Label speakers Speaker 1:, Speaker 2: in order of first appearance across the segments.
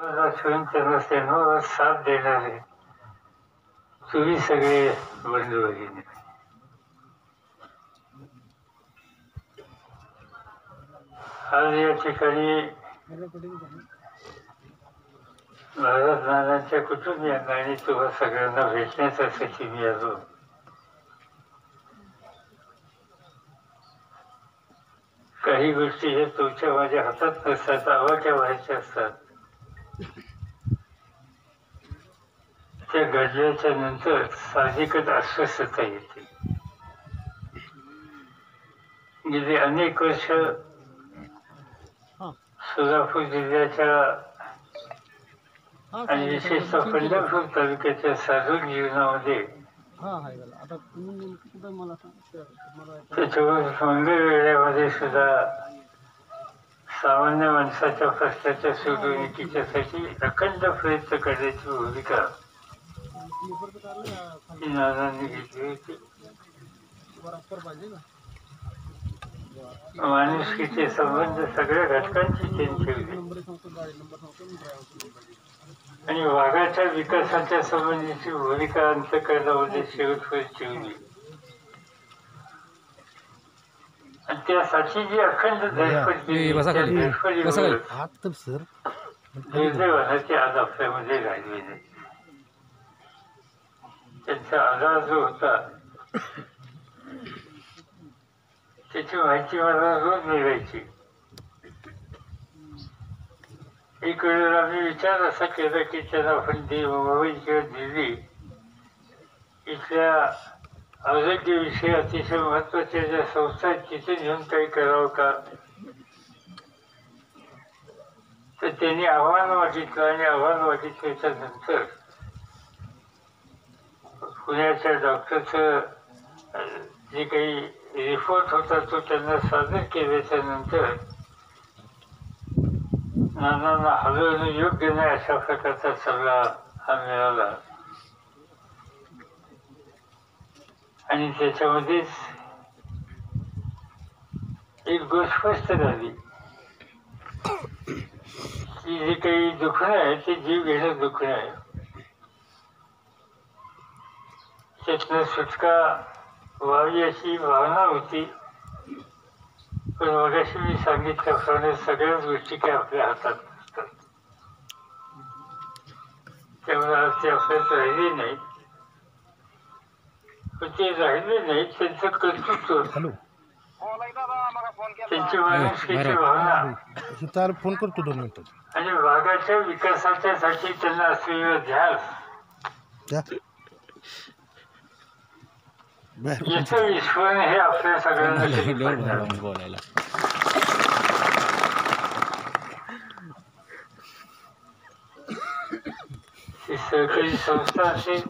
Speaker 1: स्वयंसेवक साथ देणारे तुम्ही सगळे बंधू भगिनी. आज या ठिकाणी भारत नानांच्या कुटुंबियांना आणि तुम्हा सगळ्यांना भेटण्यासाठी मी आलो. काही गोष्टी हे तुमच्या माझ्या हातात नसतात, आवाच्या व्हायच्या असतात. त्या घडल्याच्या नंतर साहजिकच अस्वस्थता येते. गेली अनेक वर्ष सोलापूर जिल्ह्याच्या आणि विशेषतः पंढरपूर तालुक्याच्या साधू जीवनामध्ये त्याच्यावर मंगळवेढ्यामध्ये सुद्धा सामान्य माणसाच्या प्रश्नाच्या सोडवणुकीच्यासाठी अखंड प्रयत्न करण्याची भूमिका ही नानांनी घेतली होती. माणुसकीचे संबंध सगळ्या घटकांची त्यांनी ठेवले आणि वाघाच्या विकासाच्या संबंधीची भूमिका अंतःकरणामध्ये शेवटपर्यंत ठेवली. आणि त्यासाठी जी अखंड धडपड केली दुर्दैवाने आज आपल्यामध्ये राहिली नाही. त्यांचा आधार जो होता त्याची माहिती मला रोज मिळायची. एक वेळेला आम्ही विचार असा केला की त्यांना आपण मुंबई किंवा दिल्ली इथल्या आरोग्याविषयी अतिशय महत्वाच्या ज्या संस्था आहेत तिथे घेऊन काही करावं का. तर त्यांनी आव्हान मागितलं आणि आव्हान मागितल्याच्या नंतर पुण्याच्या डॉक्टरचं जे काही रिपोर्ट होता तो त्यांना सादर केल्याच्या नंतर नानांना हलवणं योग्य नाही अशा प्रकारचा सल्ला हा मिळाला. आणि त्याच्यामध्येच एक गोष्ट स्पष्ट झाली की जे काही दुखणं आहे ते जीव घेणं दुखणं आहे. त्यातनं सुटका व्हावी अशी भावना होती. पण मगाशी मी सांगितल्याप्रमाणे सगळ्याच गोष्टी काही आपल्या हातात नसतात. त्यामुळे आज ते आपल्यात राहिले नाहीत. पण ते राहिले नाहीत त्यांचं कर्तृत्व, त्यांची माणुसकीची भावना
Speaker 2: फोन करतो 2 मिनिटात
Speaker 1: आणि वाघाच्या विकासाच्यासाठी त्यांना असलेला ध्यास याचं विस्मरण हे आपल्या सगळ्यांना
Speaker 3: बोलायला.
Speaker 1: सहकारी संस्था असेल,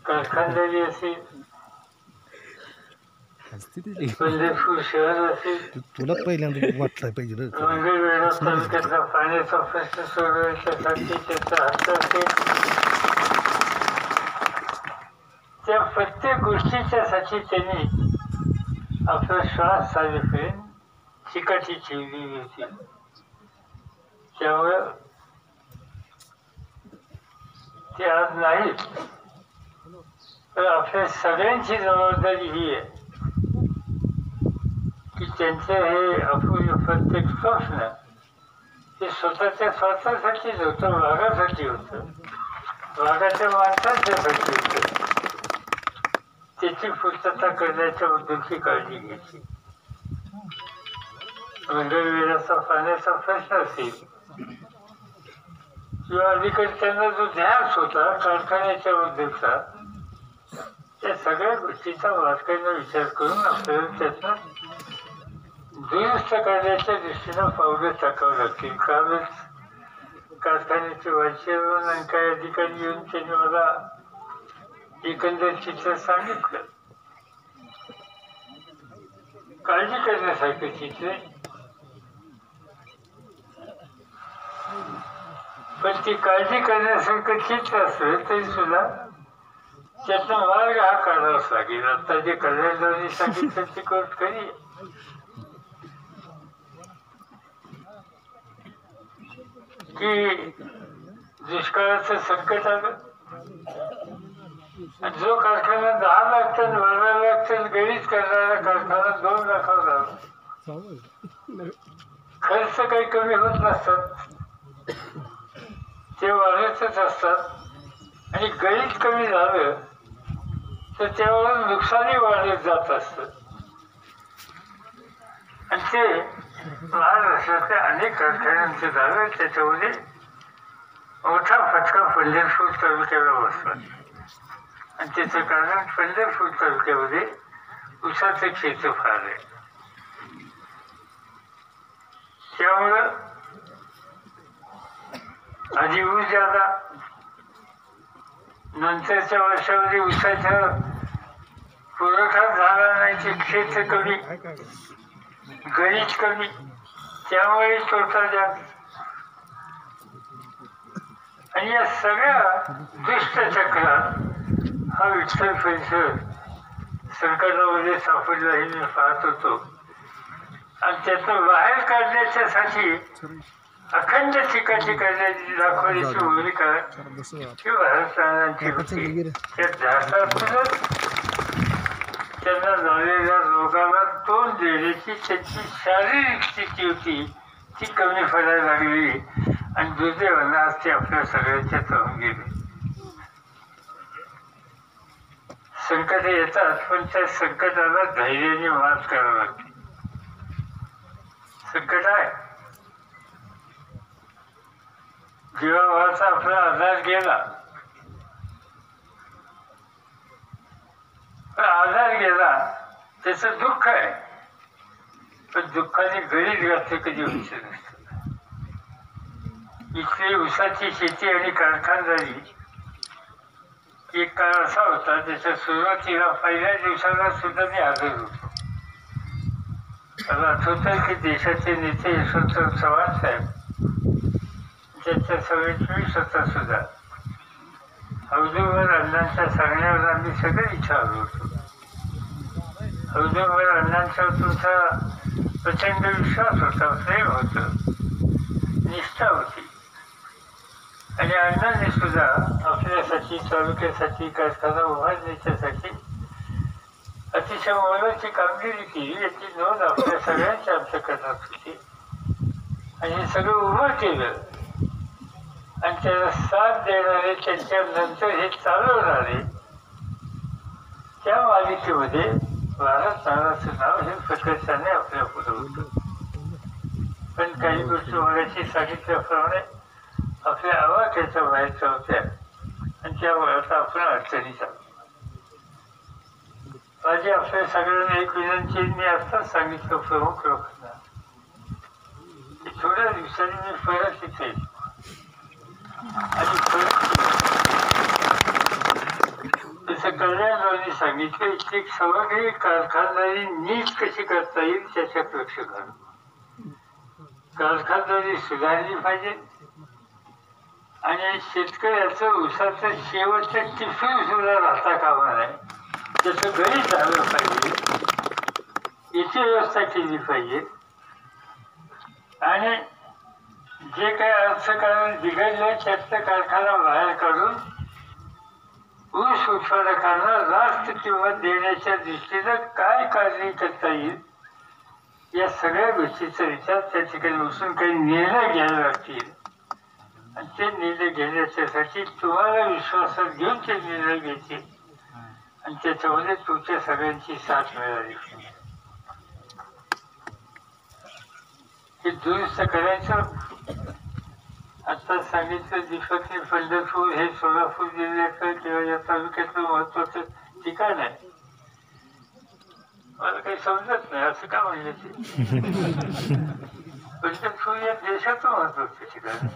Speaker 1: कारखानदारी असेल, पंढरपूर शहर असेल,
Speaker 2: तुला पहिल्यांदा वाटलं पाहिजे
Speaker 1: मंगळवेढा तालुक्यातला पाण्याचा प्रश्न सोडवण्यासाठी त्याचा हक्क असेल, त्या प्रत्येक गोष्टीच्यासाठी त्यांनी आपला श्वास चालेपर्यंत चिकाटी ठेवलेली होती. त्यामुळं ते आज नाहीत. तर आपल्या सगळ्यांची जबाबदारी ही आहे की त्यांचे हे अपूर्ण प्रत्येक स्वप्न हे स्वतःच्या स्वार्थासाठीच होतं, वाघासाठी होतं, वाघाच्या माणसांच्यासाठी होतं. त्याची पूर्तता करण्याच्या बद्दलची काळजी घ्यायची. मंगळवेढ्याचा पाण्याचा प्रश्न असेल किंवा अलीकडे त्यांना जो ध्यास होता कारखान्याच्या बद्दलचा, त्या सगळ्या गोष्टीचा बारकाईने विचार करून आपल्याला त्यातनं दुरुस्त करण्याच्या दृष्टीनं पावलं टाकावं लागतील. कालच कारखान्याचे वाचन आणि काही अधिकारी येऊन त्यांनी मला एकंदर चित्र सांगितलं. काळजी करण्यासारखं चित्र, पण ती काळजी करण्यासारखं चित्र असलं तरी सुद्धा त्यातला मार्ग हा काढावाच लागेल. आता जे कल्याणरावनी सांगितलं ती गोष्ट खरी. की दुष्काळाचं संकट आलं. जो कारखाना 10 लाख टन 12 लाख टन गळीच करणारा कारखाना 2 लाखावर झाला. खर्च काही कमी होत नसतात, ते वाढतच असतात आणि गळीत कमी झालं तर त्यावर नुकसानही वाढत जात असतं. आणि ते महाराष्ट्रातल्या अनेक कारखान्यांचं झालं. त्याच्यामध्ये मोठा फटका पंढरपूर तालुक्याला बसला आणि त्याचं कारण पंढरपूर तालुक्यामध्ये ऊसाचं क्षेत्र फार आहे. त्यामुळं आधी ऊस ज्यादा, नंतरच्या वर्षामध्ये ऊसाचा पुरवठा झाला नाही, ते क्षेत्र कमी, गणित कमी, त्यामुळे तोटा जास्त. आणि या सगळ्या दुष्ट चक्रात हा विठ्ठल परिसर संकटामध्ये सापडला हे मी पाहत होतो. आणि त्यातून बाहेर काढण्याच्यासाठी अखंड चिकाटी करण्याची दाखवण्याची भूमिका ही भारताची होती. त्या ध्यासातूनच त्यांना झालेल्या रोगाला तोंड देण्याची त्यांची शारीरिक स्थिती होती, ती कमी पडायला लागली. आणि दुर्दैवानं आज ते आपल्या सगळ्यांच्या राहून गेले. संकट येतात, पण त्या संकटाला धैर्याने मात करावं लागते. संकट आहे, जीवाभावाचा आपला आधार गेला, पण आधार गेला त्याचं दुःख आहे, पण दुःखाने गरीब घातले कधी व्हायचं नसतं. इथली ऊसाची शेती आणि कारखानदारी एक काळ असा होता, त्याच्या सुरुवातीला पहिल्या दिवसाला सुद्धा मी हजर होतो. मला आठवतं की देशाचे नेते यशवंतराव चव्हाण साहेब, त्यांच्या सभेत मी स्वतः सुद्धा औद्योगिक अण्णांच्या सांगण्यावर आम्ही सगळे इच्छा आलो होतो. औद्योगिक अण्णांच्यावर तुमचा प्रचंड विश्वास होता, प्रेम होतं, निष्ठा होती. आणि अण्णांनी सुद्धा आपल्यासाठी, तालुक्यासाठी, कारखाना उभारण्याच्यासाठी अतिशय मोलाची कामगिरी केली. याची नोंद आपल्या सगळ्यांच्या आमच्या करण्यात होती. आणि हे सगळं उभं केलं आणि त्याला साथ देणारे, त्यांच्या नंतर हे चालवणारे, त्या मालिकेमध्ये भारत नावाचं नाव हे प्रकर्षाने आपल्या पुढे होतं. पण काही गोष्टी मगाशी सांगितल्याप्रमाणे आपल्या आवाक्याच्या बाहेरच्या होत्या आणि त्यामुळे आता आपण अडचणीत आलो. माझी आपल्या सगळ्यांना एक विनंती, मी आत्ताच सांगितलं प्रमुख लोकांना की थोड्या दिवसांनी मी परत इथे येतो आणि जसं कल्याणरावांनी सांगितलं, इथली सगळी कारखानदारी नीट कशी करता येईल त्याच्यात लक्ष घालू. कारखानदारी सुधारली पाहिजे आणि शेतकऱ्याचं ऊसाचं शेवटचं टिफिन सुद्धा राहता कामा नये, त्याचं गणित झालं पाहिजे, याची व्यवस्था केली पाहिजे. आणि जे काही अर्थकारण बिघडलं त्यातलं कारखाना बाहेर काढून ऊस उत्पादकांना रास्त किंमत देण्याच्या दृष्टीनं काय कार्य करता येईल या सगळ्या गोष्टीचा विचार त्या ठिकाणी बसून काही निर्णय घ्यावे लागतील. आणि ते निर्णय घेण्याच्यासाठी तुम्हाला विश्वासात घेऊन ते निर्णय घ्यायचे आणि त्याच्यामध्ये तुमच्या सगळ्यांची साथ मिळाली. हे दुरुस्त करायचं. आता सांगितलं दीपकने पंढरपूर हे सोलापूर जिल्ह्याचं किंवा या तालुक्यातलं महत्वाचं ठिकाण आहे. मला काही समजत नाही असं का म्हणलं ते. पंढरपूर या देशाचं महत्वाचं ठिकाण.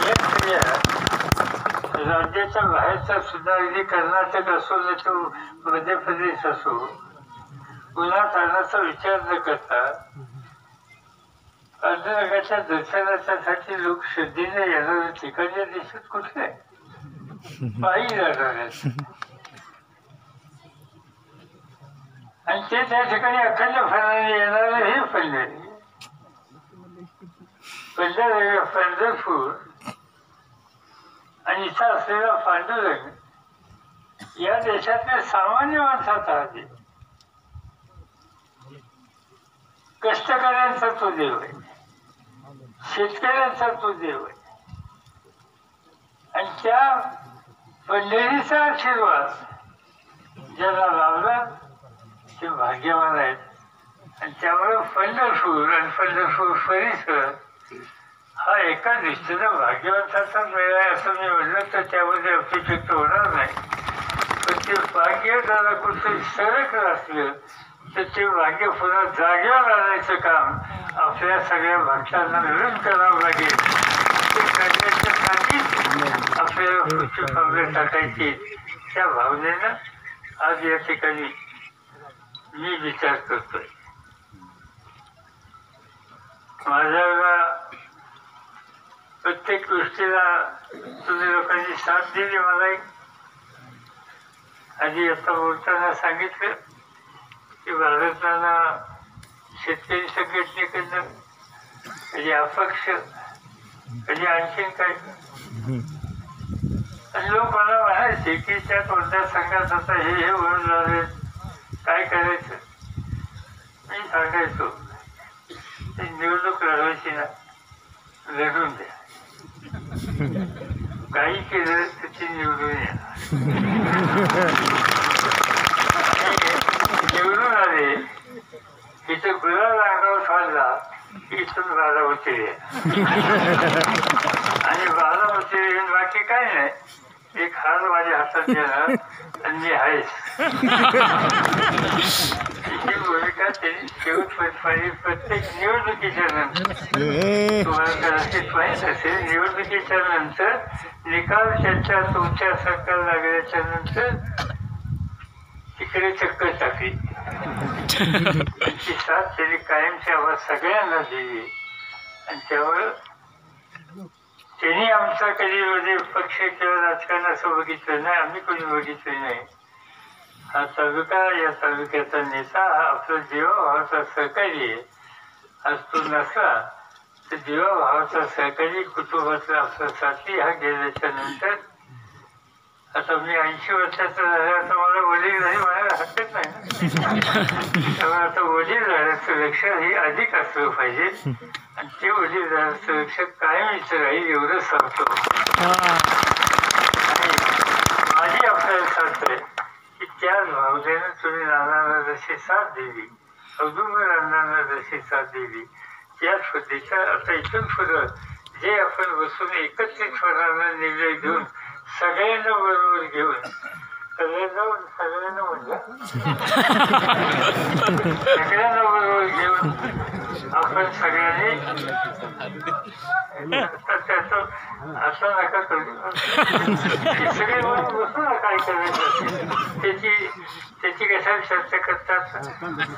Speaker 1: या सगळ्या राज्याच्या बाहेरचा सुद्धा अगदी कर्नाटक असो नाही तर मध्य प्रदेश असो, उन्हातान्हाचा विचार न करता पांडुरंगाच्या दर्शनासाठी लोक श्रद्धेने येणारे ठिकाण या देशात कुठले पायी जाणार आहेत. आणि ते त्या ठिकाणी अखंड फळाने येणारे हे पंढरी. पंढरपूर आणि इथं असलेला पांडुरंग या देशातल्या सामान्य माणसाचा आहे. कष्टकऱ्यांचा तो देव आहे, शेतकऱ्यांचा तो देव आहे. आणि त्या पंढरीचा आशीर्वाद ज्याला लाभला ते भाग्यवान आहेत. आणि त्यामुळे पंढरपूर आणि पंढरपूर परिसर हा एका दृष्टीनं भाग्यवंताचा मेळ आहे असं मी म्हणलं तर त्यामध्ये अतिशक्त होणार नाही. पण ते भाग्य जरा कुठे सरकलं असलं तर ते भाग्य पुन्हा जागेवर आणायचं काम आपल्या सगळ्या भक्तांना मिळून करावं लागेल. ते करण्याच्यासाठीच आपल्याला पुढची पावले टाकायची. त्या भावनेनं आज या ठिकाणी मी विचार करतोय. माझ्याला प्रत्येक गोष्टीला तुम्ही लोकांनी साथ दिली. मला आधी आता बोलताना सांगितलं की भारताला शेतकरी संघटनेकडनं कधी अपक्ष कधी आणखीन काय. आणि लोक मला म्हणायचे की त्या कोणत्या संघात आता हे होऊन झाले काय करायचं. मी सांगायचो निवडणूक लढवायची ना लढून द्या, काही केलं तर ती निवडून येणार. निवडून आले इथं गुलाल अंगावर फाडला इथून बारामती आणि बारामती येऊन बाकी काय नाही. एक हार माझ्या हातात देणार आणि मी आहेच ही भूमिका त्यांनी शेवटपर्यंत प्रत्येक निवडणुकीच्या नंतर तुम्हाला कदाचित माहीत असेल. निवडणुकीच्या नंतर निकाल त्यांच्या तुमच्या सरकार लागल्याच्या नंतर तिकडे चक्कर टाकली. ती साथ त्यांनी कायमची आवाज सगळ्यांना दिली. आणि त्यामुळं त्यांनी आमचा कधी म्हणजे पक्ष किंवा राजकारण असं बघितलं नाही, आम्ही कोणी बघितलं नाही. हा तालुका या तालुक्याचा नेता हा आपला जीवाभावाचा सहकारी आहे. आज तो नसला तर जीवाभावाचा सहकारी कुटुंबातला आपला साथी हा गेल्याच्या नंतर आता मी 80 वर्षाचा झाला तर मला वडील नाही म्हणायला हरकत नाही. त्यामुळे आता वडीलधाऱ्याचं लक्ष हे अधिक असलं पाहिजे आणि ते वडीलधाऱ्याचं लक्ष कायमच राहील एवढं सांगतो. आणि माझी आपल्याला साथ आहे की त्याच भावनेनं तुम्ही नानांना जशी साथ दिली, अजून नानांना जशी साथ दिली त्याच पद्धतीचा आता इथून पुढं जे आपण बसून एकत्रितपणानं निर्णय घेऊन सगळ्यांना बरोबर घेऊन सगळ्यांना बरोबर घेऊन आपण सगळ्यांनी त्याचं असं नका करू. सगळे म्हणून बसू ना काय करायचं त्याची कशाला चर्चा करतात.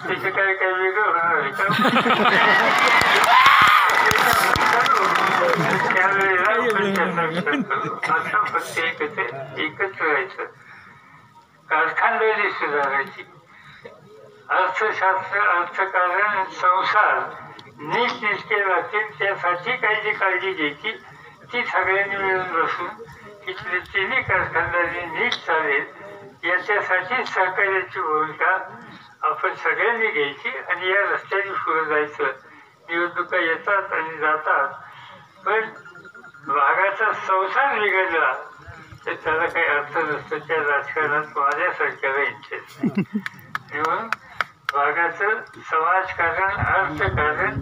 Speaker 1: त्याचे काही काही वेगळं होणार आहे का त्यावेळेला आपण चर्चा करू. असं प्रत्येक एकत्र राहायचं. कारखानदारी सुधारायची, अर्थशास्त्र अर्थकारण संसार नीट निष्ठे लागतील त्यासाठी काही जी काळजी घ्यायची ती सगळ्यांनी मिळून बसून इथली तिन्ही कारखानदारी नीट चालेल याच्यासाठी सहकार्याची भूमिका आपण सगळ्यांनी घ्यायची. आणि या रस्त्याने पुढे जायचं. निवडणुका येतात आणि जातात पण भागाचा संसार बिघडला तर त्याला काही अर्थ नसतो. त्या राजकारणात माझ्यासारख्याला इंटरेस्ट नाही. म्हणून भागाचं समाजकारण अर्थकारण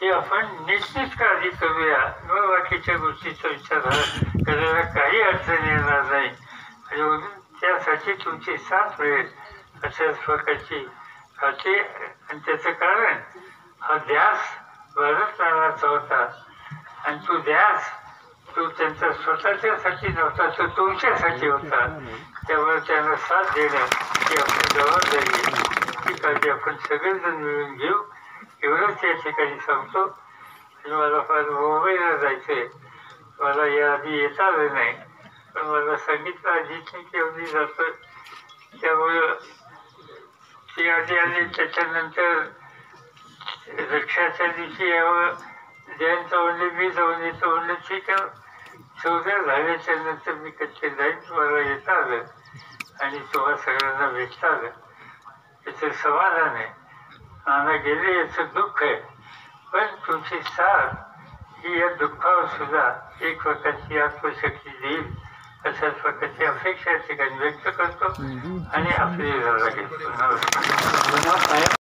Speaker 1: हे आपण निश्चित काळजी करूया. न बाकीच्या गोष्टीचा विचार करायला काही अडचण येणार नाही. आणि म्हणून त्यासाठी तुमची साथ मिळेल अशाच प्रकारची खाते. आणि त्याचं कारण हा ध्यास भारत नानाचा होता आणि तो ध्यास तो त्यांचा स्वतःच्यासाठी नव्हता, तो तुमच्यासाठी होता. त्यामुळे त्यांना साथ देणं ही आपली जबाबदारी आहे. ती काळजी आपण सगळेजण मिळून घेऊ एवढंच या ठिकाणी सांगतो. आणि मला फार मुंबईला जायचं आहे. मला याआधी येता आलं नाही पण मला सांगितलं आधीच मी केवढी जातं. त्यामुळं ती आधी आली. त्याच्यानंतर रक्षाच्या दिवशी यावं जयंत म्हणले मी जाऊन येतो म्हणलं ठीक आहे. 14 झाल्याच्या नंतर मी कच्चे जाईन, तुम्हाला येता आलं आणि तुम्हाला सगळ्यांना भेटता आलं याचं समाधान आहे. नाना गेले याचं दुःख आहे, पण तुमची साथ ही या दुःखावर सुद्धा एक प्रकारची आत्मशक्ती देईल अशाच प्रकारची अपेक्षा या ठिकाणी व्यक्त करतो आणि आपली रजा घेतो. नमस्कार.